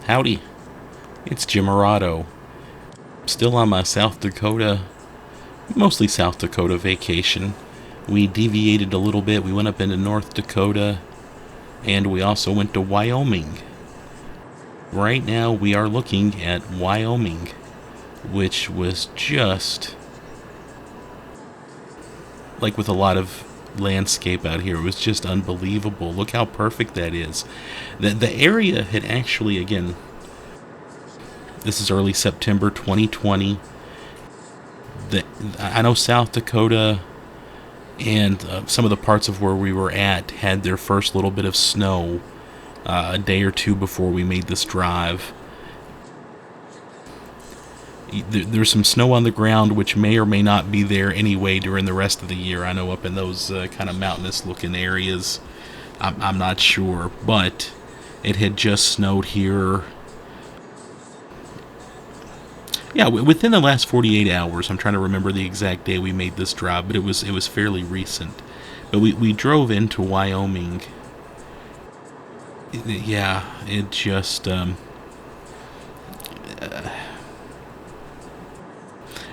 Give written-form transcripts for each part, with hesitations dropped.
Howdy, it's Jim Arado. Still on my South Dakota, mostly South Dakota vacation. We deviated a little bit. We went up into North Dakota, and we also went to Wyoming. Right now, we are looking at Wyoming, which was just like with a lot of landscape out here. It was just unbelievable. Look how perfect that is. The area had actually, again, this is early September 2020. I know South Dakota and some of the parts of where we were at had their first little bit of snow a day or two before we made this drive. There's some snow on the ground, which may or may not be there anyway during the rest of the year. I know up in those kind of mountainous looking areas, I'm not sure, but it had just snowed here. Yeah, within the last 48 hours. I'm trying to remember the exact day we made this drive, but it was fairly recent. But we drove into Wyoming. Yeah, it just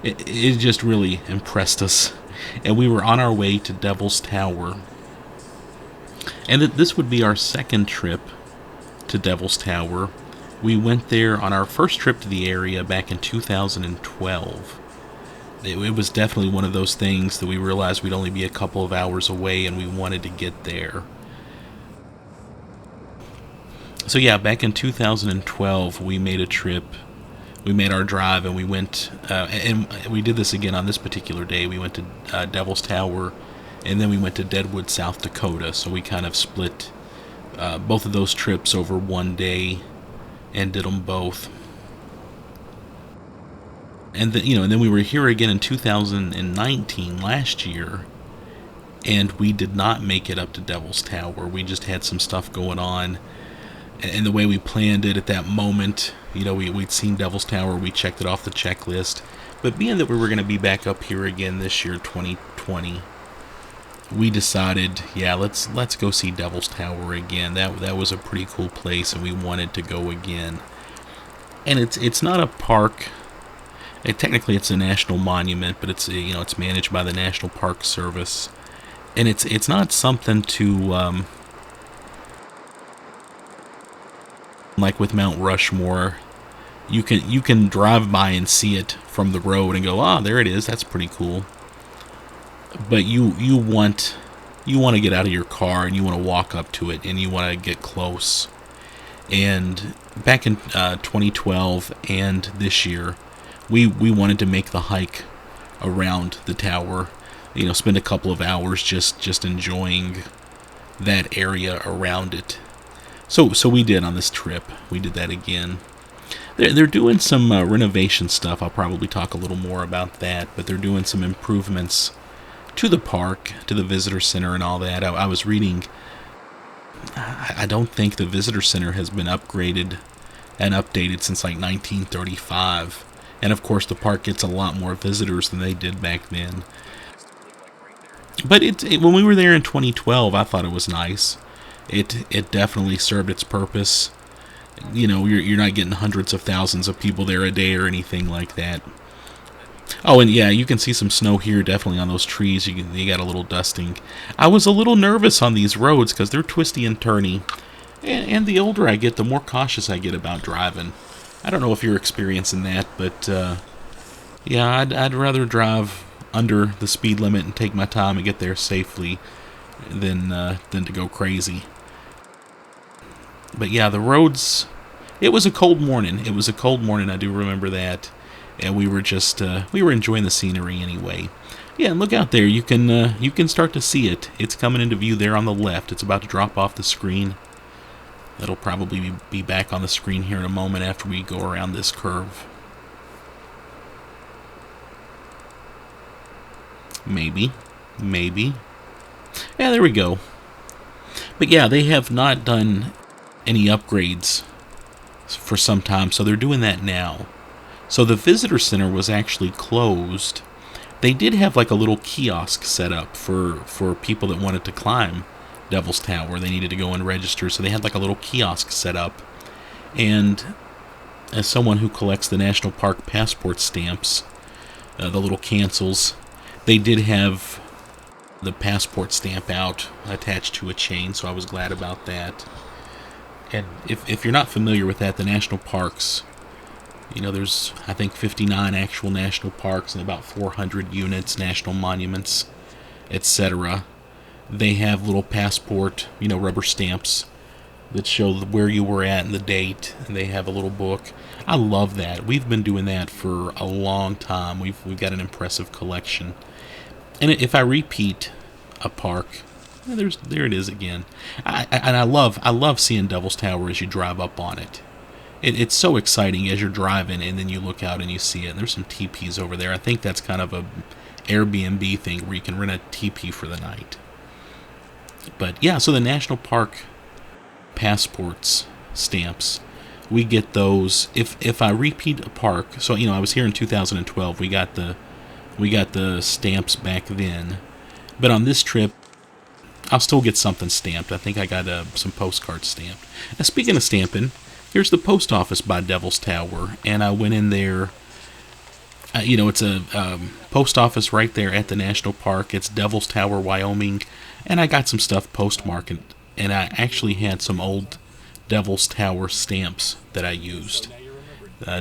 it just really impressed us. And we were on our way to Devil's Tower. And this would be our second trip to Devil's Tower. We went there on our first trip to the area back in 2012. It was definitely one of those things that we realized we'd only be a couple of hours away and we wanted to get there. So yeah, back in 2012, we made a trip. We made our drive and we went, and we did this again on this particular day. We went to Devil's Tower, and then we went to Deadwood, South Dakota. So we kind of split both of those trips over one day and did them both. And then we were here again in 2019, last year, and we did not make it up to Devil's Tower. We just had some stuff going on. And the way we planned it at that moment, we'd seen Devil's Tower, we checked it off the checklist. But being that we were going to be back up here again this year, 2020, we decided, yeah, let's go see Devil's Tower again. That was a pretty cool place, and we wanted to go again. And it's not a park. Technically, it's a national monument, but it's managed by the National Park Service, and it's not something to like with Mount Rushmore. You can drive by and see it from the road and go, there it is. That's pretty cool. But you want to get out of your car and you want to walk up to it and you want to get close. And back in 2012 and this year, we wanted to make the hike around the tower. Spend a couple of hours just enjoying that area around it. So we did on this trip. We did that again. They're doing some renovation stuff. I'll probably talk a little more about that. But they're doing some improvements to the park, to the visitor center and all that. I was reading, I don't think the visitor center has been upgraded and updated since like 1935. And of course the park gets a lot more visitors than they did back then. But when we were there in 2012, I thought it was nice. It definitely served its purpose. You're not getting hundreds of thousands of people there a day or anything like that. Oh, and yeah, you can see some snow here, definitely on those trees. You got a little dusting. I was a little nervous on these roads because they're twisty and turny. And the older I get, the more cautious I get about driving. I don't know if you're experiencing that, but yeah, I'd rather drive under the speed limit and take my time and get there safely than to go crazy. But yeah, the roads, it was a cold morning. I do remember that. And we were just, we were enjoying the scenery anyway. Yeah, and look out there. You can start to see it. It's coming into view there on the left. It's about to drop off the screen. It'll probably be back on the screen here in a moment after we go around this curve. Maybe. Yeah, there we go. But yeah, they have not done any upgrades for some time, so they're doing that now. So the visitor center was actually closed. They did have like a little kiosk set up for people that wanted to climb Devil's Tower. They needed to go and register, so they had like a little kiosk set up. And as someone who collects the national park passport stamps, the little cancels, they did have the passport stamp out attached to a chain, so I was glad about that. And if you're not familiar with that, the national parks, there's, I think, 59 actual national parks and about 400 units, national monuments, etc. They have little passport, rubber stamps that show where you were at and the date, and they have a little book. I love that. We've been doing that for a long time. We've got an impressive collection. And if I repeat a park, there it is again. I love seeing Devil's Tower as you drive up on it. It's so exciting as you're driving, and then you look out and you see it. And there's some teepees over there. I think that's kind of a Airbnb thing where you can rent a teepee for the night. But yeah, so the national park passports stamps, we get those if I repeat a park. So I was here in 2012. We got the stamps back then, but on this trip I'll still get something stamped. I think I got some postcards stamped. Now, speaking of stamping, here's the post office by Devil's Tower, and I went in there. It's a post office right there at the national park. It's Devil's Tower, Wyoming, and I got some stuff postmarked, and I actually had some old Devil's Tower stamps that I used.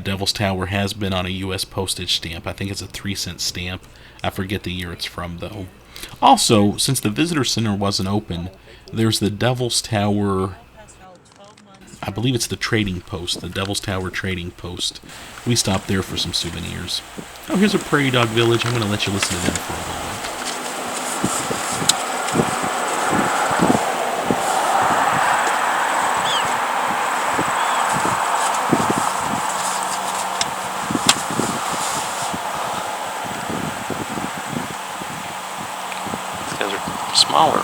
Devil's Tower has been on a U.S. postage stamp. I think it's a 3-cent stamp. I forget the year it's from, though. Also, since the visitor center wasn't open, there's the Devil's Tower, I believe it's the trading post, the Devil's Tower trading post. We stopped there for some souvenirs. Oh, here's a prairie dog village. I'm going to let you listen to them for a moment. These guys are smaller.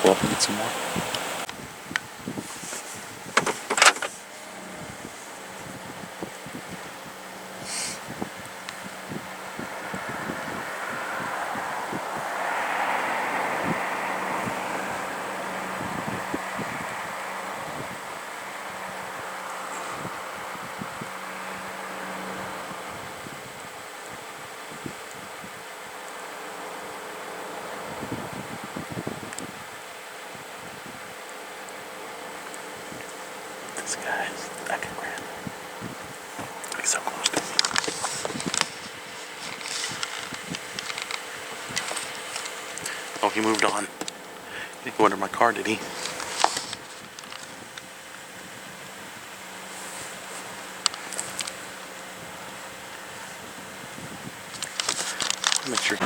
Pull up and get some more. Guys, I can grab it. He's so close to me. Oh, he moved on. He didn't go under my car, did he? Make sure.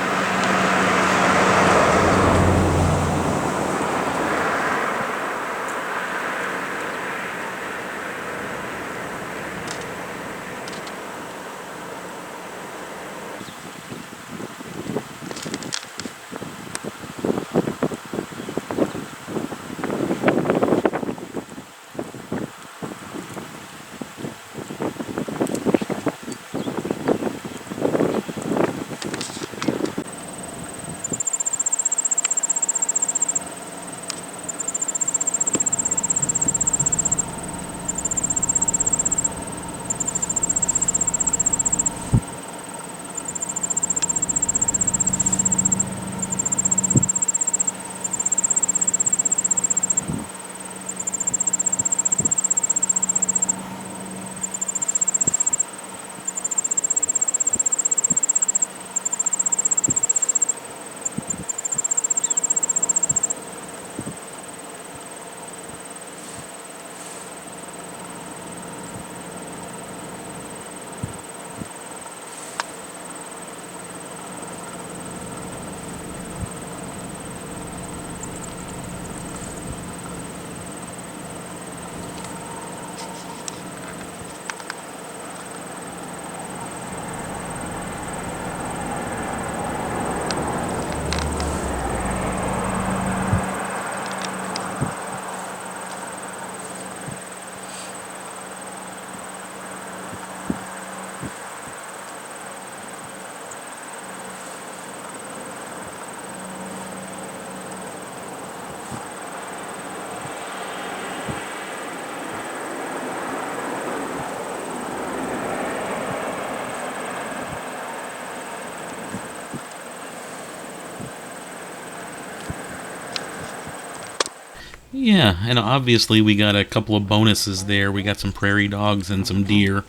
Yeah, and obviously we got a couple of bonuses there. We got some prairie dogs and some deer.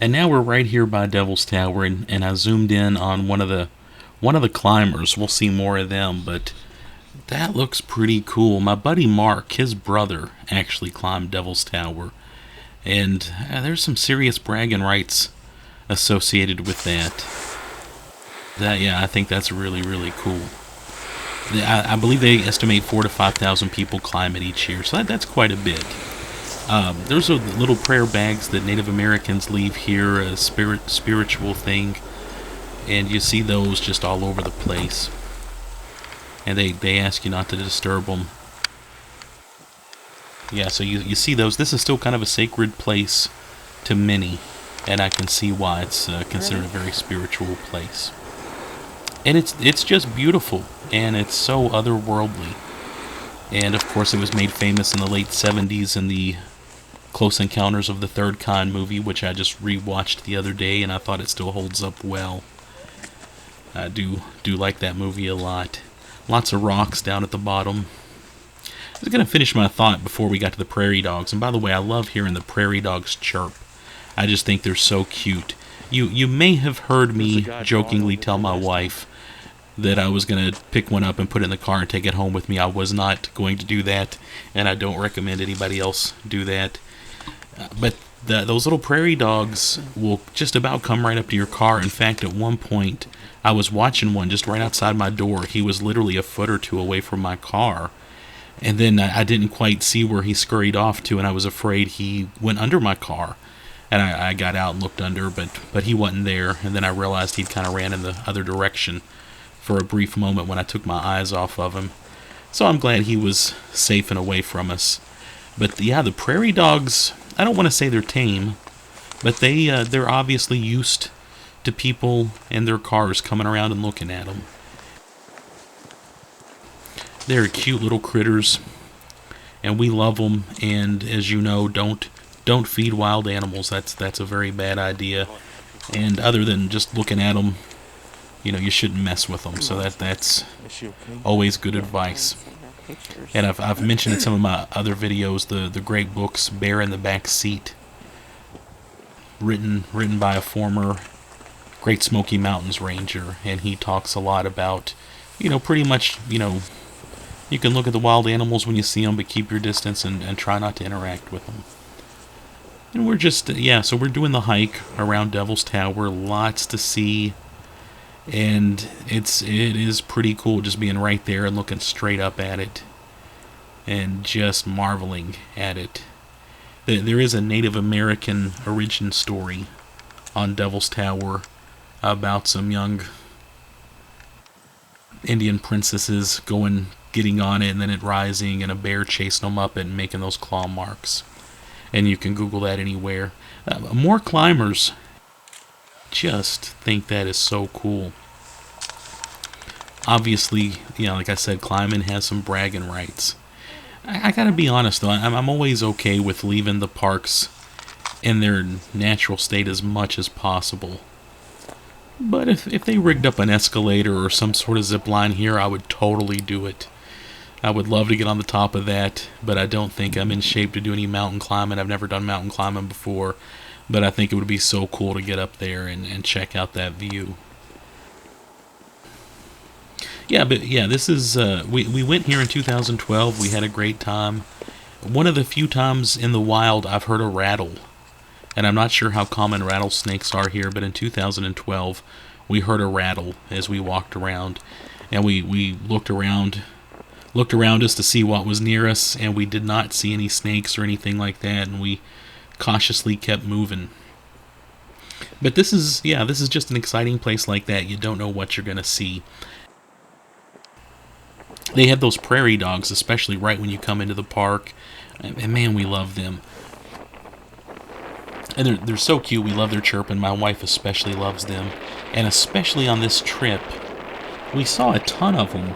And now we're right here by Devil's Tower, and I zoomed in on one of the climbers. We'll see more of them, but that looks pretty cool. My buddy Mark, his brother, actually climbed Devil's Tower, and there's some serious bragging rights associated with that. Yeah, I think that's really, really cool. I believe they estimate 4 to 5,000 people climb it each year, so that's quite a bit. There's a little prayer bags that Native Americans leave here, a spiritual thing, and you see those just all over the place. And they ask you not to disturb them. Yeah, so you see those. This is still kind of a sacred place to many, and I can see why it's considered a very spiritual place. And it's just beautiful, and it's so otherworldly. And of course, it was made famous in the late 70s in the Close Encounters of the Third Kind movie, which I just rewatched the other day, and I thought it still holds up well. I do like that movie a lot. Lots of rocks down at the bottom. I was going to finish my thought before we got to the prairie dogs. And by the way, I love hearing the prairie dogs chirp. I just think they're so cute. You may have heard me jokingly tell my wife that I was going to pick one up and put it in the car and take it home with me. I was not going to do that, and I don't recommend anybody else do that. But those little prairie dogs will just about come right up to your car. In fact, at one point, I was watching one just right outside my door. He was literally a foot or two away from my car. And then I didn't quite see where he scurried off to, and I was afraid he went under my car. And I got out and looked under, but he wasn't there. And then I realized he'd kind of ran in the other direction for a brief moment when I took my eyes off of him. So I'm glad he was safe and away from us. But yeah, the prairie dogs, I don't want to say they're tame, but they're obviously used to people and their cars coming around and looking at them. They're cute little critters, and we love them. And as you know, don't feed wild animals. That's a very bad idea. And other than just looking at them, you shouldn't mess with them. So that's always good advice. And I've mentioned in some of my other videos the great books Bear in the Back Seat, written by a former Great Smoky Mountains ranger, and he talks a lot about, pretty much, you can look at the wild animals when you see them, but keep your distance and try not to interact with them. And we're just, so we're doing the hike around Devil's Tower, lots to see, and it is pretty cool just being right there and looking straight up at it, and just marveling at it. There is a Native American origin story on Devil's Tower about some young Indian princesses getting on it and then it rising and a bear chasing them up and making those claw marks. And you can Google that anywhere. More climbers just think that is so cool. Obviously, like I said, climbing has some bragging rights. I gotta be honest though, I'm always okay with leaving the parks in their natural state as much as possible. But if they rigged up an escalator or some sort of zip line here, I would totally do it. I would love to get on the top of that, but I don't think I'm in shape to do any mountain climbing. I've never done mountain climbing before, but I think it would be so cool to get up there and check out that view. This is, we went here in 2012. We had a great time. One of the few times in the wild I've heard a rattle. And I'm not sure how common rattlesnakes are here, but in 2012, we heard a rattle as we walked around. And we looked around us to see what was near us, and we did not see any snakes or anything like that, and we cautiously kept moving. But this is just an exciting place like that. You don't know what you're going to see. They have those prairie dogs, especially right when you come into the park. And man, we love them. And they're so cute. We love their chirping. My wife especially loves them. And especially on this trip, we saw a ton of them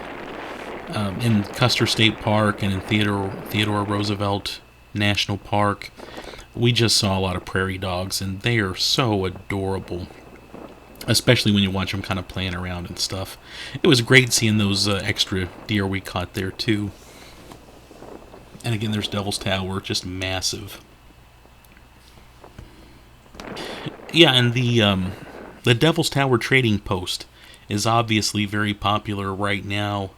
in Custer State Park and in Theodore Roosevelt National Park. We just saw a lot of prairie dogs, and they are so adorable. Especially when you watch them kind of playing around and stuff. It was great seeing those extra deer we caught there, too. And again, there's Devil's Tower, just massive. Yeah, and the Devil's Tower trading post is obviously very popular right now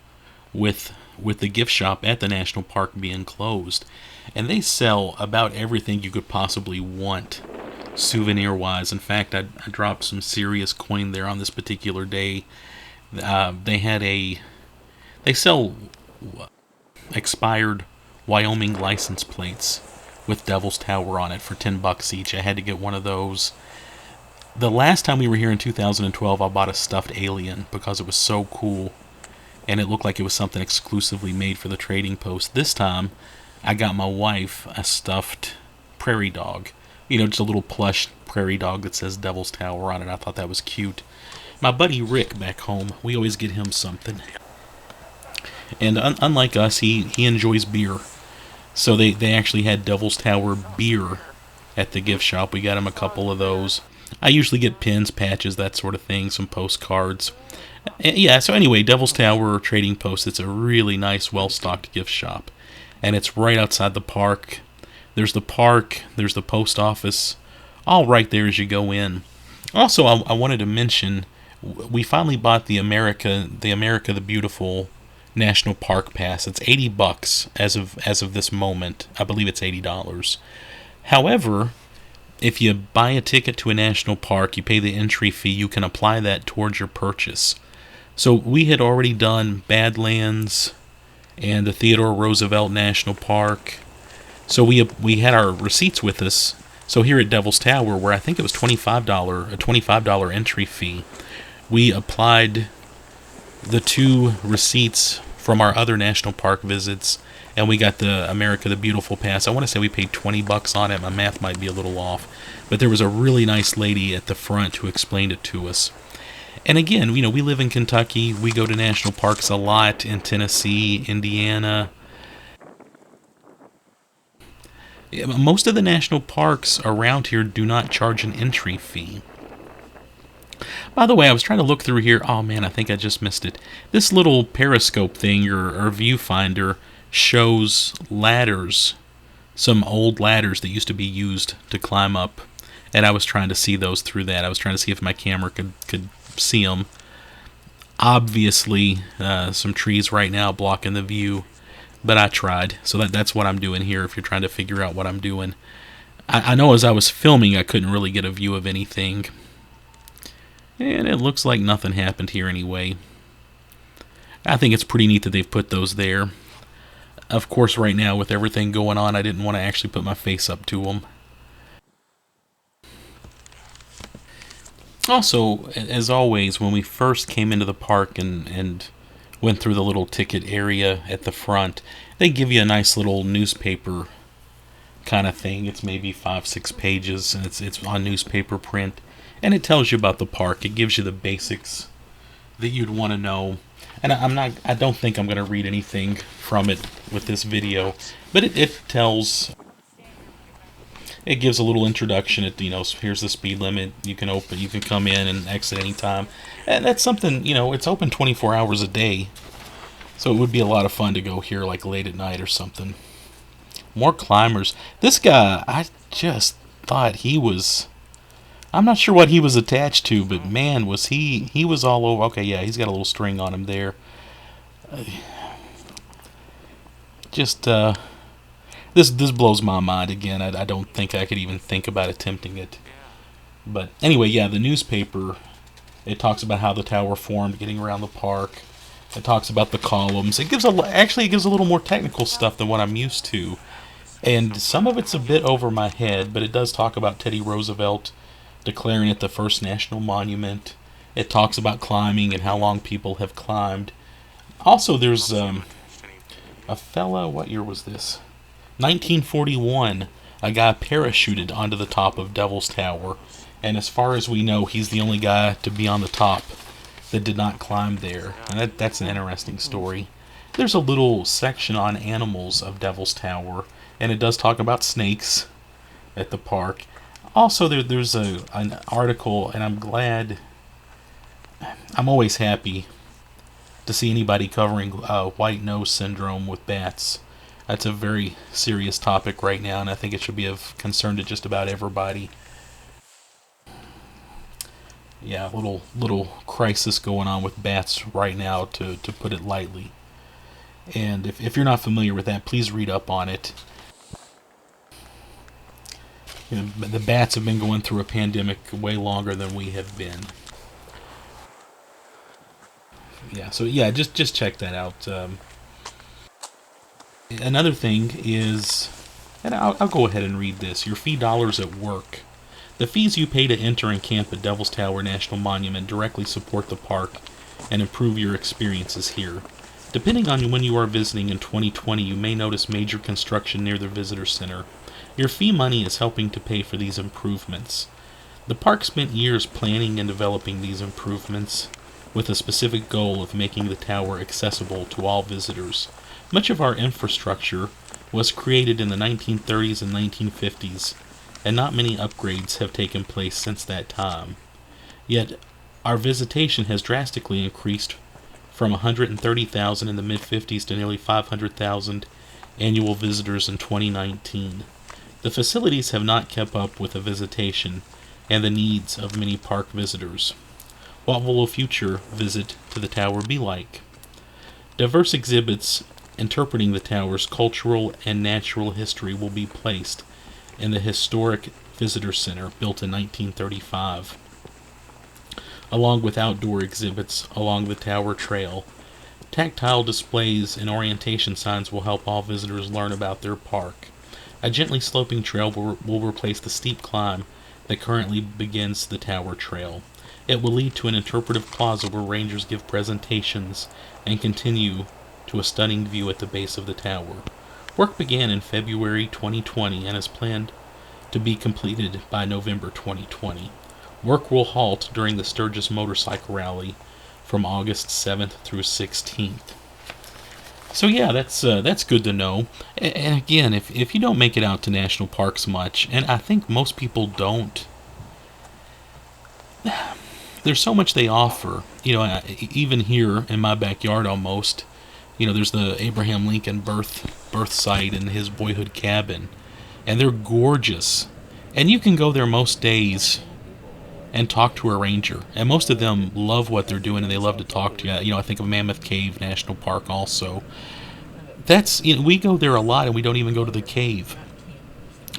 with the gift shop at the national park being closed. And they sell about everything you could possibly want souvenir wise. In fact, I dropped some serious coin there on this particular day. They sell expired Wyoming license plates with Devil's Tower on it for $10 each. I had to get one of those. The last time we were here in 2012, I bought a stuffed alien because it was so cool and it looked like it was something exclusively made for the trading post. This time, I got my wife a stuffed prairie dog. You know, just a little plush prairie dog that says Devil's Tower on it. I thought that was cute. My buddy Rick back home, we always get him something. And unlike us, he enjoys beer. So they actually had Devil's Tower beer at the gift shop. We got him a couple of those. I usually get pins, patches, that sort of thing, some postcards. Yeah, so anyway, Devil's Tower Trading Post, it's a really nice, well-stocked gift shop. And it's right outside the park. There's the park, there's the post office, all right there as you go in. Also, I wanted to mention, we finally bought the America the Beautiful National Park Pass. It's $80 as of this moment. I believe it's $80. However, if you buy a ticket to a national park, you pay the entry fee, you can apply that towards your purchase. So we had already done Badlands and the Theodore Roosevelt National Park. So we had our receipts with us. So here at Devil's Tower, where I think it was a $25 entry fee, we applied the 2 receipts from our other national park visits, and we got the America the Beautiful Pass. I want to say we paid $20 on it. My math might be a little off, but there was a really nice lady at the front who explained it to us. And again, you know, we live in Kentucky. We go to national parks a lot in Tennessee, Indiana. Most of the national parks around here do not charge an entry fee. By the way, I was trying to look through here. Oh man, I think I just missed it. This little periscope thing or viewfinder shows ladders, some old ladders that used to be used to climb up. And I was trying to see those through that. I was trying to see if my camera could see them. Obviously, some trees right now blocking the view, but I tried. So that's what I'm doing here if you're trying to figure out what I'm doing. I know as I was filming, I couldn't really get a view of anything. And it looks like nothing happened here anyway. I think it's pretty neat that they've put those there. Of course, right now, with everything going on, I didn't want to actually put my face up to them. Also, as always, when we first came into the park and went through the little ticket area at the front, they give you a nice little newspaper kind of thing. It's maybe 5-6 pages, and it's on newspaper print. And it tells you about the park. It gives you the basics that you'd want to know. And I don't think I'm going to read anything from it with this video, but it gives a little introduction. Here's the speed limit. You can come in and exit anytime. And that's something, it's open 24 hours a day. So it would be a lot of fun to go here like late at night or something. More climbers. This guy, I just thought I'm not sure what he was attached to, but man, was he was all over. Okay, yeah, he's got a little string on him there. This blows my mind again. I don't think I could even think about attempting it. But anyway, yeah, the newspaper, it talks about how the tower formed, getting around the park. It talks about the columns. It gives a little more technical stuff than what I'm used to. And some of it's a bit over my head, but it does talk about Teddy Roosevelt declaring it the first national monument. It talks about climbing and how long people have climbed. Also, there's a fella, what year was this? 1941. A guy parachuted onto the top of Devil's Tower. And as far as we know, he's the only guy to be on the top that did not climb there. And that's an interesting story. There's a little section on animals of Devil's Tower, and it does talk about snakes at the park. Also, there's an article, and I'm always happy to see anybody covering white nose syndrome with bats. That's a very serious topic right now, and I think it should be of concern to just about everybody. Yeah, little crisis going on with bats right now, to put it lightly. And if you're not familiar with that, please read up on it. You know, the bats have been going through a pandemic way longer than we have been. Yeah, so yeah, just check that out. Another thing is, and I'll go ahead and read this. Your fee dollars at work. The fees you pay to enter and camp at Devil's Tower National Monument directly support the park and improve your experiences here. Depending on when you are visiting in 2020, you may notice major construction near the visitor center. Your fee money is helping to pay for these improvements. The park spent years planning and developing these improvements with a specific goal of making the tower accessible to all visitors. Much of our infrastructure was created in the 1930s and 1950s, and not many upgrades have taken place since that time. Yet, our visitation has drastically increased from 130,000 in the mid-50s to nearly 500,000 annual visitors in 2019. The facilities have not kept up with the visitation and the needs of many park visitors. What will a future visit to the tower be like? Diverse exhibits interpreting the tower's cultural and natural history will be placed in the historic visitor center built in 1935, along with outdoor exhibits along the tower trail. Tactile displays and orientation signs will help all visitors learn about their park. A gently sloping trail will replace the steep climb that currently begins the tower trail. It will lead to an interpretive plaza where rangers give presentations and continue to a stunning view at the base of the tower. Work began in February 2020 and is planned to be completed by November 2020. Work will halt during the Sturgis Motorcycle Rally from August 7th through 16th. So yeah, that's good to know. And again, if you don't make it out to national parks much, and I think most people don't, there's so much they offer. You know, even here in my backyard almost, you know, there's the Abraham Lincoln birth site and his boyhood cabin, and they're gorgeous. And you can go there most days and talk to a ranger, and most of them love what they're doing and they love to talk to you. You know, I think of Mammoth Cave National Park also. That's, you know, we go there a lot and we don't even go to the cave.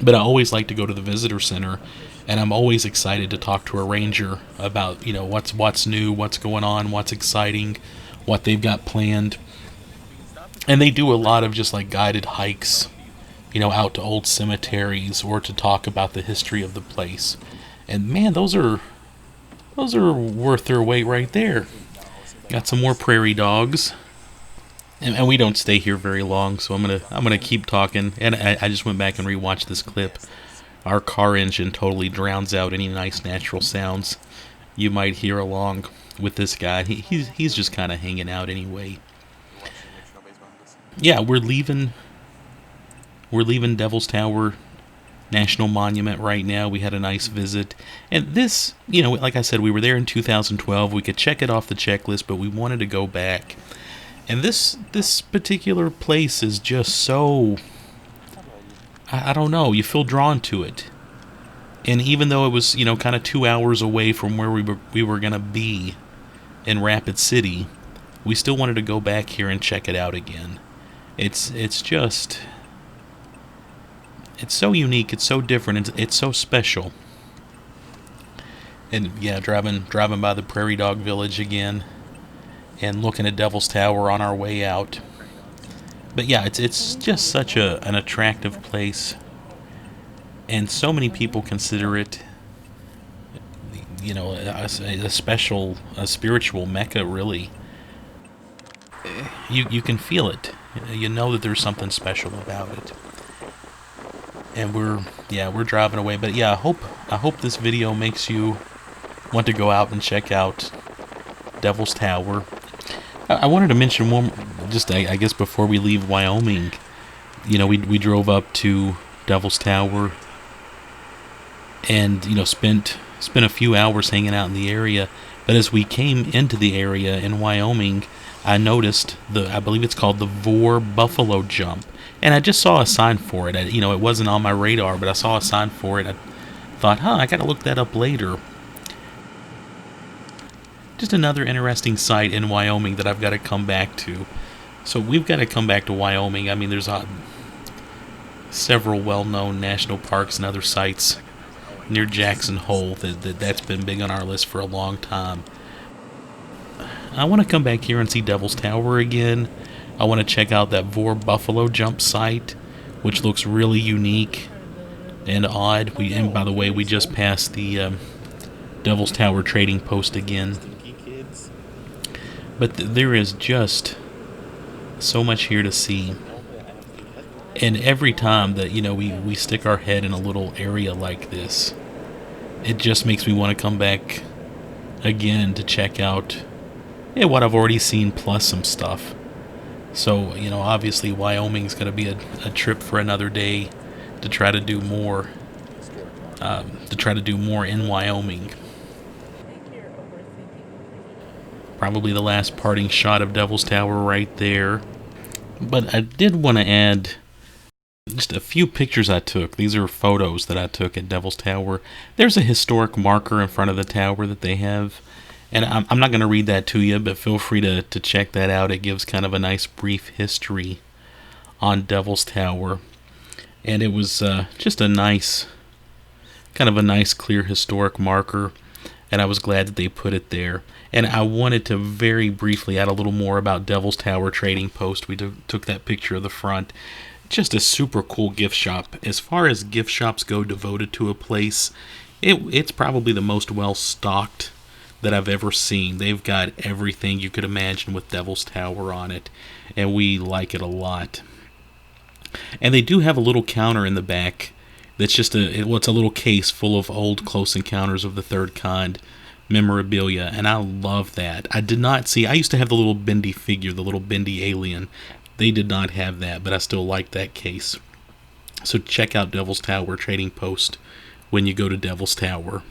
But I always like to go to the visitor center, and I'm always excited to talk to a ranger about, you know, what's new, what's going on, what's exciting, what they've got planned. And they do a lot of just like guided hikes, you know, out to old cemeteries or to talk about the history of the place. And man, those are worth their weight right there. Got some more prairie dogs. And we don't stay here very long, so I'm gonna keep talking. And I just went back and rewatched this clip. Our car engine totally drowns out any nice natural sounds you might hear along with this guy. He's just kind of hanging out anyway. Yeah, we're leaving Devil's Tower National Monument right now. We had a nice visit. And this, you know, like I said, we were there in 2012. We could check it off the checklist, but we wanted to go back. And this particular place is just so, I don't know, you feel drawn to it. And even though it was, you know, kind of 2 hours away from where we were going to be in Rapid City, we still wanted to go back here and check it out again. It's so unique, it's so different, it's so special. And yeah, driving by the Prairie Dog Village again and looking at Devil's Tower on our way out. But yeah, it's just such an attractive place, and so many people consider it, you know, a spiritual mecca, really. You can feel it. You know that there's something special about it. And we're driving away. But yeah, I hope this video makes you want to go out and check out Devil's Tower. I wanted to mention one, just I guess before we leave Wyoming, you know, we drove up to Devil's Tower and, you know, spent a few hours hanging out in the area. But as we came into the area in Wyoming, I noticed I believe it's called the Vor Buffalo Jump, and I just saw a sign for it. It wasn't on my radar, but I saw a sign for it. I thought, I got to look that up later. Just another interesting site in Wyoming that I've got to come back to. So we've got to come back to Wyoming. I mean, there's several well-known national parks and other sites near Jackson Hole that's been big on our list for a long time. I want to come back here and see Devil's Tower again. I want to check out that Vor Buffalo Jump site, which looks really unique and odd. And by the way, we just passed the Devil's Tower trading post again. But there is just so much here to see. And every time that, we stick our head in a little area like this, it just makes me want to come back again to check out what I've already seen plus some stuff. So, obviously Wyoming's going to be a trip for another day to try to do more. In Wyoming. Probably the last parting shot of Devil's Tower right there. But I did want to add just a few pictures I took. These are photos that I took at Devil's Tower. There's a historic marker in front of the tower that they have. And I'm not going to read that to you, but feel free to check that out. It gives kind of a nice brief history on Devil's Tower. And it was just a nice clear historic marker. And I was glad that they put it there. And I wanted to very briefly add a little more about Devil's Tower Trading Post. We took that picture of the front. Just a super cool gift shop. As far as gift shops go devoted to a place, it's probably the most well-stocked that I've ever seen. They've got everything you could imagine with Devil's Tower on it, and we like it a lot. And they do have a little counter in the back that's just it's a little case full of old Close Encounters of the Third Kind memorabilia, and I love that. I used to have the little bendy figure, the little bendy alien. They did not have that, but I still like that case. So check out Devil's Tower Trading Post when you go to Devil's Tower.